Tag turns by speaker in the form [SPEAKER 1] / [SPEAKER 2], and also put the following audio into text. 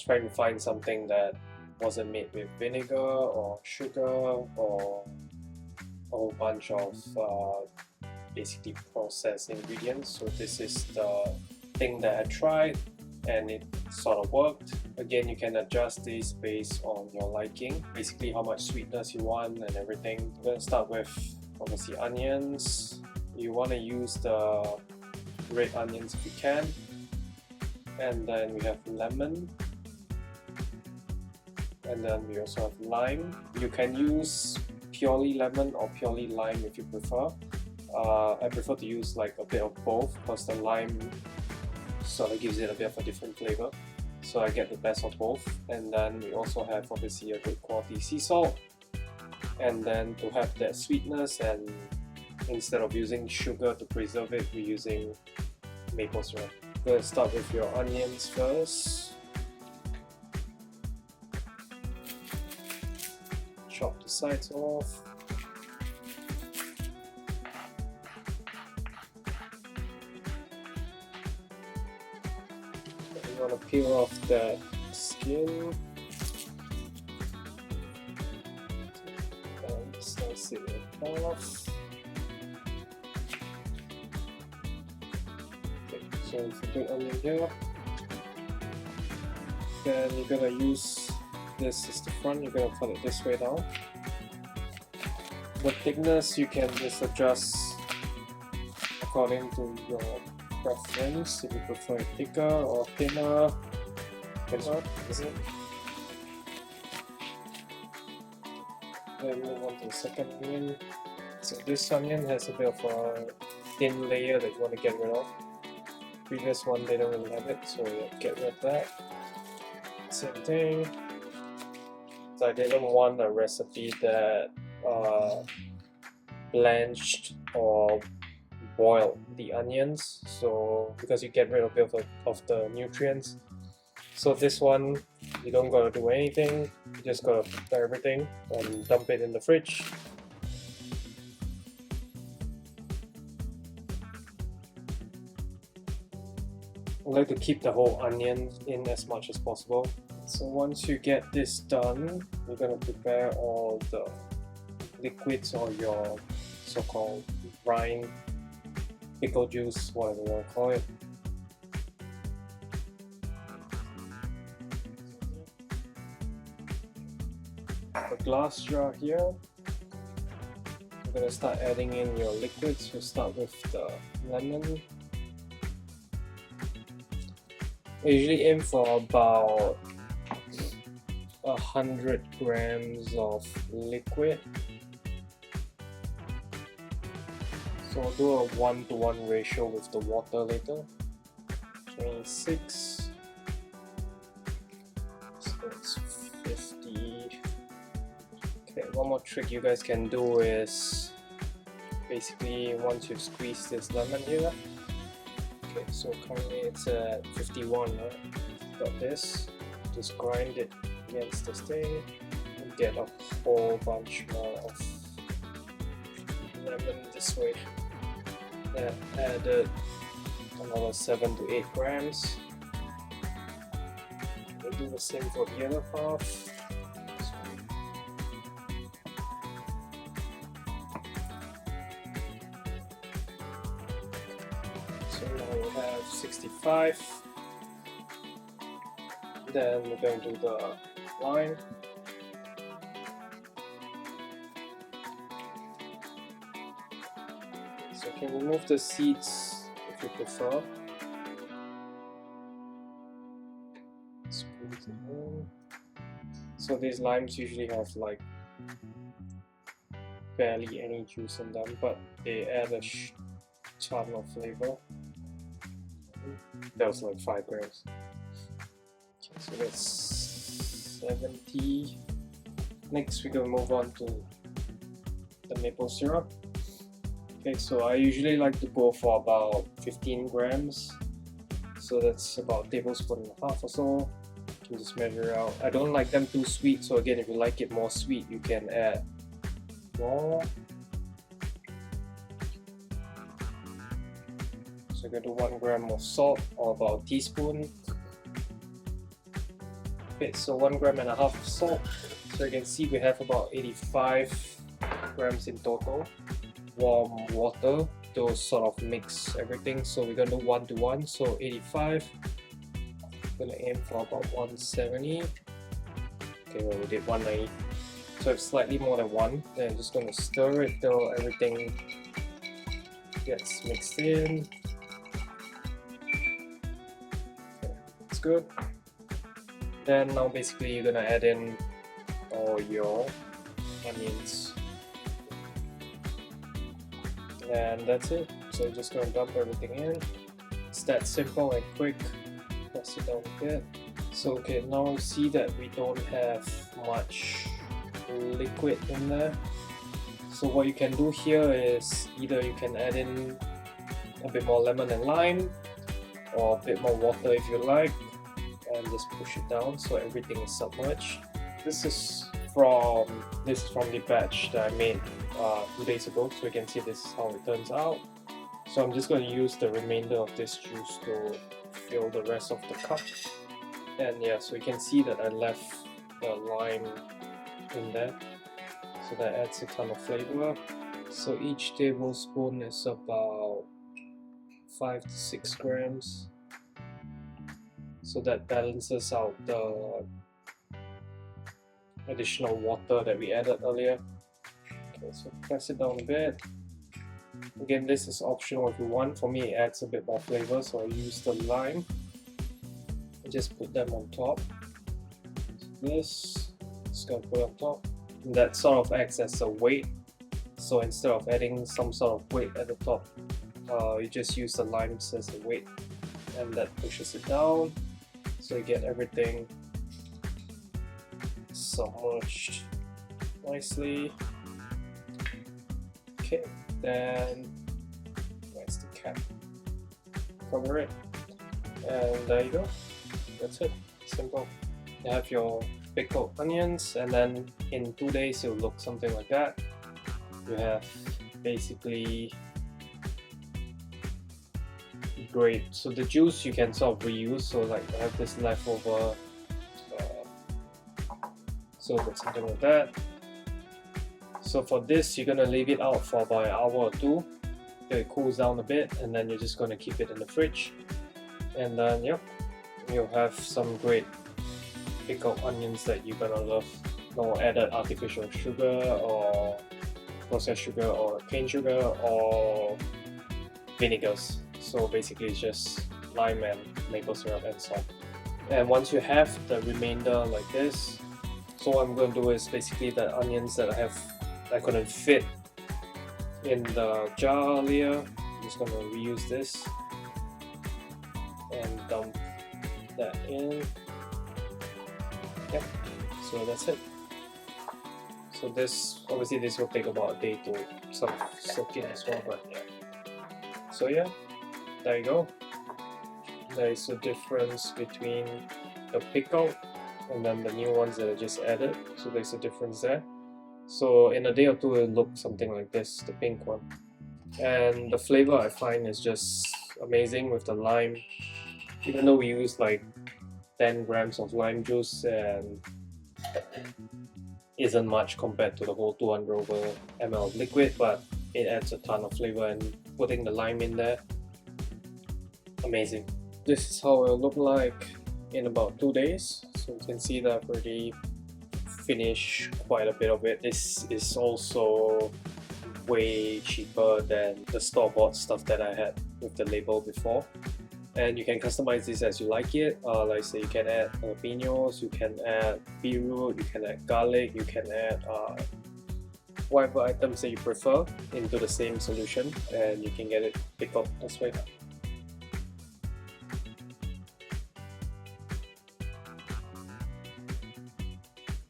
[SPEAKER 1] Trying to find something that wasn't made with vinegar or sugar or a whole bunch of basically processed ingredients. So this is the thing that I tried and it sort of worked. Again, you can adjust this based on your liking, basically how much sweetness you want and everything. I'm going to start with obviously onions. You want to use the red onions if you can, and then we have lemon, and then we also have lime. You can use purely lemon or purely lime if you prefer. I prefer to use like a bit of both because the lime sort of gives it a bit of a different flavor, so I get the best of both. And then we also have obviously a good quality sea salt, and then to have that sweetness, and instead of using sugar to preserve it, we're using maple syrup. Let's start with your onions first. Chop the sides off. You want to peel off the skin and slice it in half. Okay, so if you put onion here, then you're gonna use this is the front. You're gonna cut it this way down. The thickness you can just adjust according to your preference. If you prefer it thicker or thinner, is it? Then move on to the second onion. So this onion has a bit of a thin layer that you want to get rid of. Previous one they don't really have it, so get rid of that. Same thing. So I didn't want a recipe that blanched or boiled the onions, so because you get rid of a bit of the nutrients. So this one, you don't gotta do anything, you just gotta prepare everything and dump it in the fridge. I like to keep the whole onion in as much as possible. So once you get this done, you're gonna prepare all the liquids or your so-called brine, pickle juice, whatever you want to call it. A glass jar here. You're gonna start adding in your liquids. We'll start with the lemon. I usually aim for about 100 grams of liquid. So I'll do a 1:1 ratio with the water later. 26. So it's 50. Okay, one more trick you guys can do is basically once you've squeezed this lemon here. Okay, so currently it's at 51, right? Got this. Just grind it against this thing and get a whole bunch more of lemon this way. That added another 7 to 8 grams. We'll do the same for the other half. So now we have 65. Then we're going to do the lime. So you can remove the seeds if you prefer. Squeeze it in. So these limes usually have like barely any juice in them, but they add a ton of flavor. That was like 5 grams. Okay, so that's 70. Next we're going to move on to the maple syrup. Okay, so I usually like to go for about 15 grams. So that's about a tablespoon and a half or so. You can just measure out. I don't like them too sweet, so again, if you like it more sweet, you can add more. So we're going to do 1 gram of salt, or about a teaspoon. Okay, so 1.5 grams of salt. So you can see we have about 85 grams in total. Warm water to sort of mix everything. So we're gonna do 1 to 1. So 85. I'm gonna aim for about 170. Okay, well we did 190. So it's slightly more than 1. Then I'm just gonna stir it till everything gets mixed in. Okay, that's good. Then now basically you're gonna add in all your onions. And that's it. So you're just gonna dump everything in. It's that simple and quick. Press it down a bit. So okay, now you see that we don't have much liquid in there. So what you can do here is either you can add in a bit more lemon and lime, or a bit more water if you like, and just push it down so everything is submerged. This is from the batch that I made 2 days ago, so you can see this is how it turns out. So I'm just going to use the remainder of this juice to fill the rest of the cup. And yeah, so you can see that I left the lime in there, so that adds a ton of flavor. So each tablespoon is about 5 to 6 grams. So that balances out the additional water that we added earlier. Okay, so press it down a bit. Again, this is optional if you want. For me, it adds a bit more flavor, so I use the lime. I just put them on top. This just gonna put on top. And that sort of acts as a weight. So instead of adding some sort of weight at the top, you just use the limes as a weight, and that pushes it down. So you get everything submerged nicely. Okay, then where's the cap? Cover it, and there you go. That's it. Simple. You have your pickled onions, and then in 2 days it will look something like that. You have basically great. So the juice you can sort of reuse. So like I have this leftover. So that's something like that. So for this, you're gonna leave it out for about an hour or 2 till it cools down a bit, and then you're just gonna keep it in the fridge. And then yep, you'll have some great pickled onions that you're gonna love. No added artificial sugar or processed sugar or cane sugar or vinegars. So basically it's just lime and maple syrup and salt. And once you have the remainder like this, so what I'm going to do is basically the onions that I couldn't fit in the jar earlier, I'm just going to reuse this and dump that in. Yep, so that's it. So this, obviously this will take about a day to sort of soak in as well, but yeah. So yeah, there you go. There is a difference between the pickled and then the new ones that I just added. So there's a difference there. So in a day or 2 it'll look something like this, the pink one. And the flavor I find is just amazing with the lime. Even though we use like 10 grams of lime juice and isn't much compared to the whole 200 over ml of liquid, but it adds a ton of flavor, and putting the lime in there, amazing. This is how it will look like in about 2 days. So you can see that I've already finished quite a bit of it. This is also way cheaper than the store-bought stuff that I had with the label before. And you can customize this as you like it. Like say you can add jalapenos, you can add beetroot, you can add garlic, you can add whatever items that you prefer into the same solution, and you can get it pickled as well.